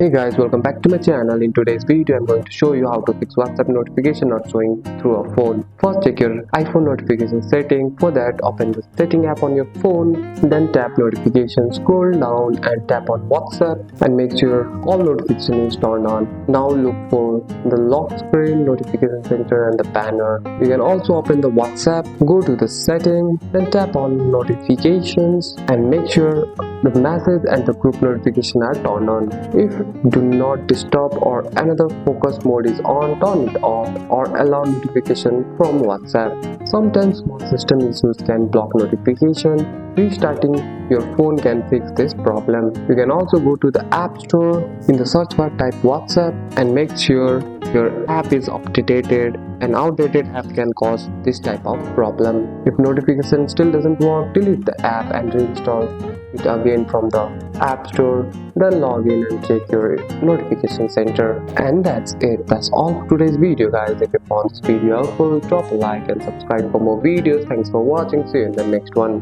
Hey guys, welcome back to my channel. In today's video, I'm going to show you how to fix WhatsApp notification not showing through a phone. First, check your iPhone notification setting. For that, open the setting app on your phone, then tap notifications, scroll down and tap on WhatsApp and make sure all notifications is turned on. Now look for the lock screen, notification center and the banner. You can also open the WhatsApp, go to the setting, then tap on notifications and make sure the message and the group notification are turned on. If do not disturb or another focus mode is on, turn it off or allow notification from WhatsApp. Sometimes small system issues can block notification. Restarting your phone can fix this problem. You can also go to the App Store. In the search bar, type WhatsApp and make sure your app is updated. An outdated app can cause this type of problem. If notification still doesn't work, delete the app and reinstall it again from the App Store. Then log in and check your notification center. And that's it. That's all for today's video, guys. If you found this video helpful, drop a like and subscribe for more videos. Thanks for watching. See you in the next one.